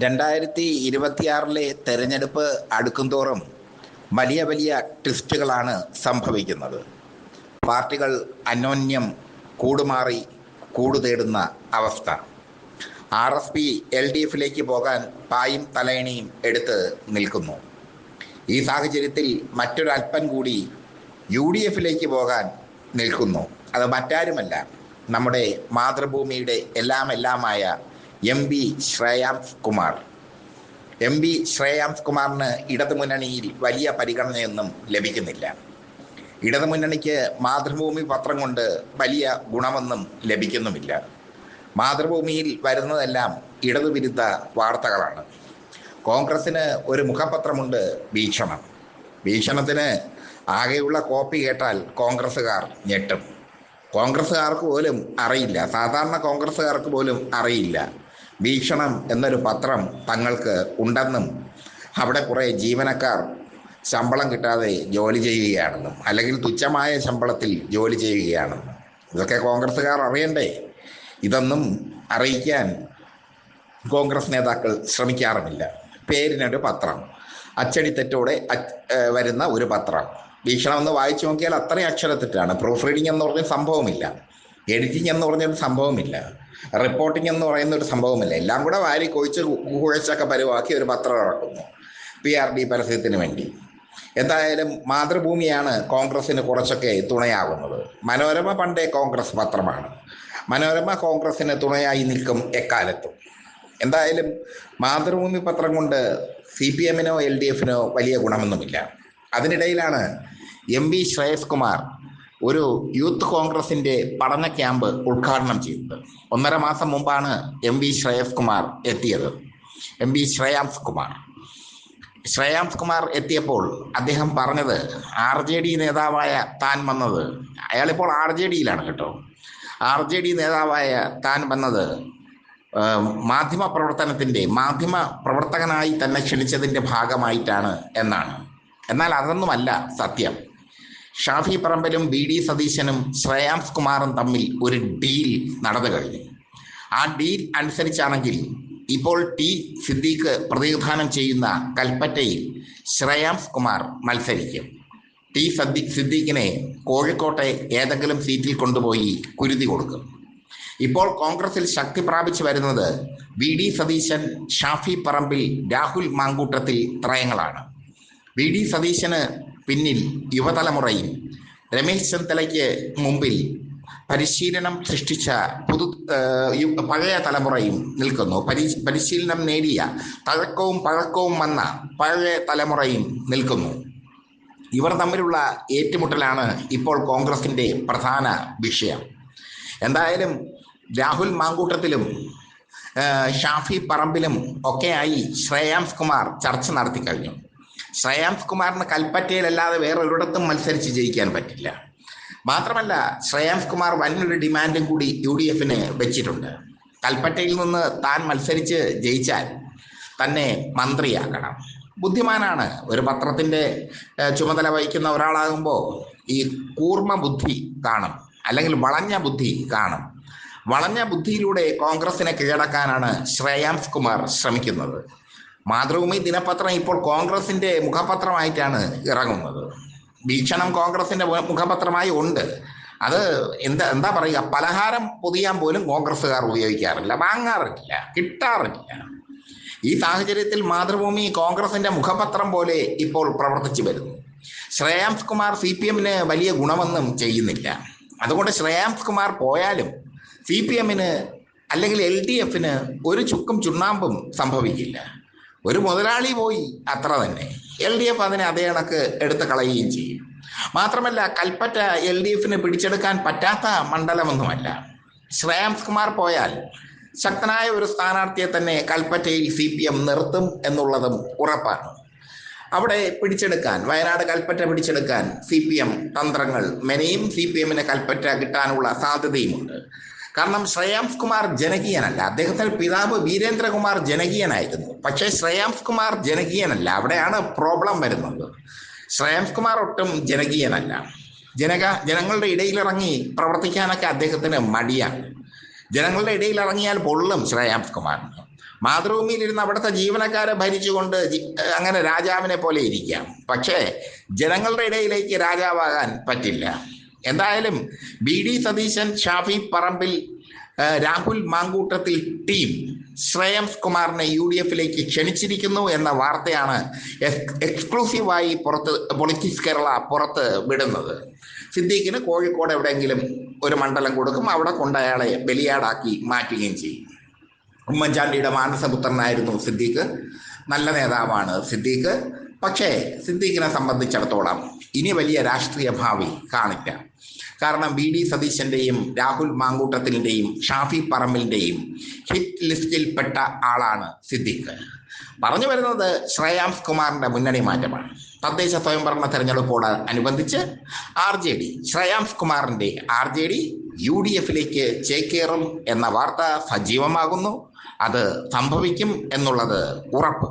2026 തെരഞ്ഞെടുപ്പ് അടുക്കുംതോറും വലിയ വലിയ ട്വിസ്റ്റുകളാണ് സംഭവിക്കുന്നത്. പാർട്ടികൾ അന്യോന്യം കൂടുമാറി കൂടുതേടുന്ന അവസ്ഥ. RSP LDFിലേക്ക് പോകാൻ പായും തലയണിയും എടുത്ത് നിൽക്കുന്നു. ഈ സാഹചര്യത്തിൽ മറ്റൊരൽപ്പം കൂടി UDFിലേക്ക് പോകാൻ നിൽക്കുന്നു. അത് മറ്റാരുമല്ല, നമ്മുടെ മാതൃഭൂമിയുടെ എല്ലാമായ MB ശ്രേയാംസ് കുമാർ. MB ശ്രേയാംസ് കുമാറിന് ഇടതുമുന്നണിയിൽ വലിയ പരിഗണനയൊന്നും ലഭിക്കുന്നില്ല. ഇടതുമുന്നണിക്ക് മാതൃഭൂമി പത്രം കൊണ്ട് വലിയ ഗുണമൊന്നും ലഭിക്കുന്നുമില്ല. മാതൃഭൂമിയിൽ വരുന്നതെല്ലാം ഇടതുവിരുദ്ധ വാർത്തകളാണ്. കോൺഗ്രസിന് ഒരു മുഖപത്രമുണ്ട്, വീക്ഷണം. വീക്ഷണത്തിന് ആകെയുള്ള കോപ്പി കേട്ടാൽ കോൺഗ്രസ്സുകാർ ഞെട്ടും. കോൺഗ്രസ്സുകാർക്ക് പോലും അറിയില്ല, സാധാരണ കോൺഗ്രസ്സുകാർക്ക് പോലും അറിയില്ല വീക്ഷണം എന്നൊരു പത്രം തങ്ങൾക്ക് ഉണ്ടെന്നും അവിടെ കുറേ ജീവനക്കാർ ശമ്പളം കിട്ടാതെ ജോലി ചെയ്യുകയാണെന്നും അല്ലെങ്കിൽ തുച്ഛമായ ശമ്പളത്തിൽ ജോലി ചെയ്യുകയാണെന്നും. ഇതൊക്കെ കോൺഗ്രസ്സുകാർ അറിയണ്ടേ? ഇതൊന്നും അറിയിക്കാൻ കോൺഗ്രസ് നേതാക്കൾ ശ്രമിക്കാറുമില്ല. പേരിനൊരു പത്രം, അച്ചടിത്തെറ്റോടെ വരുന്ന ഒരു പത്രം. വീക്ഷണം എന്ന് വായിച്ചു നോക്കിയാൽ അത്രയും അക്ഷരത്തെറ്റാണ്. പ്രൂഫ് റീഡിംഗ് എന്ന് പറഞ്ഞ സംഭവമില്ല, എഡിറ്റിംഗ് എന്ന് പറഞ്ഞൊരു സംഭവമില്ല, റിപ്പോർട്ടിംഗ് എന്ന് പറയുന്ന ഒരു സംഭവമില്ല. എല്ലാം കൂടെ വാരി കൊഴിച്ച് കുഴച്ചൊക്കെ പരുവാക്കി ഒരു പത്രം ഇറക്കുന്നു PRD പരസ്യത്തിന് വേണ്ടി. എന്തായാലും മാതൃഭൂമിയാണ് കോൺഗ്രസിന് കുറച്ചൊക്കെ തുണയാകുന്നത്. മനോരമ പണ്ടേ കോൺഗ്രസ് പത്രമാണ്. മനോരമ കോൺഗ്രസിന് തുണയായി നിൽക്കും എക്കാലത്തും. എന്തായാലും മാതൃഭൂമി പത്രം കൊണ്ട് CPMനോ LDFനോ വലിയ ഗുണമൊന്നുമില്ല. അതിനിടയിലാണ് MB ശ്രേയസ് കുമാർ ഒരു യൂത്ത് കോൺഗ്രസിൻ്റെ പഠന ക്യാമ്പ് ഉദ്ഘാടനം ചെയ്തത്. 1.5 മാസം മുമ്പാണ് MB ശ്രേയസ് കുമാർ എത്തിയത്. MB ശ്രേയാംസ് കുമാർ എത്തിയപ്പോൾ അദ്ദേഹം പറഞ്ഞത്, RJD നേതാവായ താൻ വന്നത്, അയാളിപ്പോൾ RJDയിലാണ് കേട്ടോ, RJD നേതാവായ താൻ വന്നത് മാധ്യമ പ്രവർത്തകനായി തന്നെ ക്ഷണിച്ചതിൻ്റെ ഭാഗമായിട്ടാണ് എന്നാണ്. എന്നാൽ അതൊന്നുമല്ല സത്യം. ഷാഫി പറമ്പിലും BD സതീശനും ശ്രേയാംസ് കുമാറും തമ്മിൽ ഒരു ഡീൽ നടന്നു കഴിഞ്ഞു. ആ ഡീൽ അനുസരിച്ചാണെങ്കിൽ ഇപ്പോൾ T സിദ്ദീഖ് പ്രതിനിധാനം ചെയ്യുന്ന കൽപ്പറ്റയിൽ ശ്രേയാംസ് കുമാർ മത്സരിക്കും. T സിദ്ദീഖിനെ കോഴിക്കോട്ടെ ഏതെങ്കിലും സീറ്റിൽ കൊണ്ടുപോയി കുരുതി കൊടുക്കും. ഇപ്പോൾ കോൺഗ്രസിൽ ശക്തി പ്രാപിച്ചു വരുന്നത് BD സതീശൻ, ഷാഫി പറമ്പിൽ, രാഹുൽ മാങ്കൂട്ടത്തിൽ ത്രയങ്ങളാണ്. BD സതീശന് പിന്നിൽ യുവതലമുറയും രമേശ് ചെന്നിത്തലയ്ക്ക് മുമ്പിൽ പരിശീലനം സൃഷ്ടിച്ച പഴയ തലമുറയും നിൽക്കുന്നു. പരിശീലനം നേടിയ പഴക്കവും വന്ന പഴയ തലമുറയും നിൽക്കുന്നു. ഇവർ തമ്മിലുള്ള ഏറ്റുമുട്ടലാണ് ഇപ്പോൾ കോൺഗ്രസിൻ്റെ പ്രധാന വിഷയം. എന്തായാലും രാഹുൽ മാങ്കൂട്ടത്തിലും ഷാഫി പറമ്പിലും ഒക്കെയായി ശ്രേയാംസ് കുമാർ ചർച്ച നടത്തി കഴിഞ്ഞു. ശ്രേയാംസ് കുമാറിന് കൽപ്പറ്റയിലല്ലാതെ വേറെ ഒരിടത്തും മത്സരിച്ച് ജയിക്കാൻ പറ്റില്ല. മാത്രമല്ല, ശ്രേയാംസ് കുമാർ വലിയൊരു ഡിമാൻഡും കൂടി UDFന് വെച്ചിട്ടുണ്ട്. കൽപ്പറ്റയിൽ നിന്ന് താൻ മത്സരിച്ച് ജയിച്ചാൽ തന്നെ മന്ത്രിയാക്കണം. ബുദ്ധിമാനാണ്. ഒരു പത്രത്തിൻ്റെ ചുമതല വഹിക്കുന്ന ഒരാളാകുമ്പോൾ ഈ കൂർമ്മ ബുദ്ധി കാണും, അല്ലെങ്കിൽ വളഞ്ഞ ബുദ്ധി കാണും. വളഞ്ഞ ബുദ്ധിയിലൂടെ കോൺഗ്രസിനെ കീഴടക്കാനാണ് ശ്രേയാംസ് കുമാർ ശ്രമിക്കുന്നത്. മാതൃഭൂമി ദിനപത്രം ഇപ്പോൾ കോൺഗ്രസിൻ്റെ മുഖപത്രമായിട്ടാണ് ഇറങ്ങുന്നത്. വീക്ഷണം കോൺഗ്രസിൻ്റെ മുഖപത്രമായി ഉണ്ട്. അത് എന്താ പറയുക, പലഹാരം പൊതിയാൻ പോലും കോൺഗ്രസ്സുകാർ ഉപയോഗിക്കാറില്ല, വാങ്ങാറില്ല, കിട്ടാറില്ല. ഈ സാഹചര്യത്തിൽ മാതൃഭൂമി കോൺഗ്രസിൻ്റെ മുഖപത്രം പോലെ ഇപ്പോൾ പ്രവർത്തിച്ചു വരുന്നു. ശ്രേയാംസ് കുമാർ CPMന് വലിയ ഗുണമൊന്നും ചെയ്യുന്നില്ല. അതുകൊണ്ട് ശ്രേയാംസ് കുമാർ പോയാലും CPMന് അല്ലെങ്കിൽ LDFന് ഒരു ചുക്കും ചുണ്ണാമ്പും സംഭവിക്കില്ല. ഒരു മുതലാളി പോയി, അത്ര തന്നെ. LDF അതിനെ അതേ കണക്ക് എടുത്ത് കളയുകയും ചെയ്യും. മാത്രമല്ല, കൽപ്പറ്റ LDFന് പിടിച്ചെടുക്കാൻ പറ്റാത്ത മണ്ഡലമൊന്നുമല്ല. ശ്രേയാംസ് കുമാർ പോയാൽ ശക്തനായ ഒരു സ്ഥാനാർത്ഥിയെ തന്നെ കൽപ്പറ്റയിൽ CPM നിർത്തും എന്നുള്ളതും ഉറപ്പാണ്. അവിടെ പിടിച്ചെടുക്കാൻ, വയനാട് കൽപ്പറ്റ പിടിച്ചെടുക്കാൻ CPM തന്ത്രങ്ങൾ മെനയും. CPMന് കൽപ്പറ്റ കിട്ടാനുള്ള സാധ്യതയുമുണ്ട്. കാരണം ശ്രേയാംസ് കുമാർ ജനകീയനല്ല. അദ്ദേഹത്തിന്റെ പിതാവ് വീരേന്ദ്രകുമാർ ജനകീയനായിരുന്നു. പക്ഷേ ശ്രേയാംസ് കുമാർ ജനകീയനല്ല. അവിടെയാണ് പ്രോബ്ലം വരുന്നത്. ശ്രേയാംസ് കുമാർ ഒട്ടും ജനകീയനല്ല. ജനങ്ങളുടെ ഇടയിലിറങ്ങി പ്രവർത്തിക്കാനൊക്കെ അദ്ദേഹത്തിന് മടിയാണ്. ജനങ്ങളുടെ ഇടയിൽ ഇറങ്ങിയാൽ പൊള്ളും ശ്രേയാംസ് കുമാറിന്. മാതൃഭൂമിയിലിരുന്ന് അവിടുത്തെ ജീവനക്കാരെ ഭരിച്ചുകൊണ്ട് അങ്ങനെ രാജാവിനെ പോലെ ഇരിക്കാം. പക്ഷേ ജനങ്ങളുടെ ഇടയിലേക്ക് രാജാവാകാൻ പറ്റില്ല. എന്തായാലും BD സതീശൻ, ഷാഫി പറമ്പിൽ, രാഹുൽ മാങ്കൂട്ടത്തിൽ ടീം ശ്രേയാംസ് കുമാറിനെ UDFിലേക്ക് ക്ഷണിച്ചിരിക്കുന്നു എന്ന വാർത്തയാണ് എക്സ്ക്ലൂസീവായി പൊളിറ്റിക്സ് കേരള പുറത്ത് വിടുന്നത്. സിദ്ദീഖിന് കോഴിക്കോട് എവിടെയെങ്കിലും ഒരു മണ്ഡലം കൊടുക്കും, അവിടെ കൊണ്ട് അയാളെ ബലിയാടാക്കി മാറ്റുകയും ചെയ്യും. ഉമ്മൻചാണ്ടിയുടെ മാനസപുത്രനായിരുന്നു സിദ്ദീഖ്, നല്ല നേതാവാണ് സിദ്ദീഖ്. പക്ഷേ സിദ്ദീഖിനെ സംബന്ധിച്ചിടത്തോളം ഇനി വലിയ രാഷ്ട്രീയ ഭാവി കാണില്ല. കാരണം BD സതീശൻ്റെയും രാഹുൽ മാങ്കൂട്ടത്തിൻ്റെയും ഷാഫി പറമ്പിലിൻ്റെയും ഹിറ്റ് ലിസ്റ്റിൽപ്പെട്ട ആളാണ് സിദ്ദീഖ്. പറഞ്ഞു വരുന്നത് ശ്രേയാംസ് കുമാറിൻ്റെ മുന്നണി മാറ്റമാണ്. തദ്ദേശ സ്വയംഭരണ തെരഞ്ഞെടുപ്പോട് അനുബന്ധിച്ച് RJD, ശ്രേയാംസ് കുമാറിൻ്റെ RJD UDFിലേക്ക് ചേക്കേറും എന്ന വാർത്ത സജീവമാകുന്നു. അത് സംഭവിക്കും എന്നുള്ളത് ഉറപ്പ്.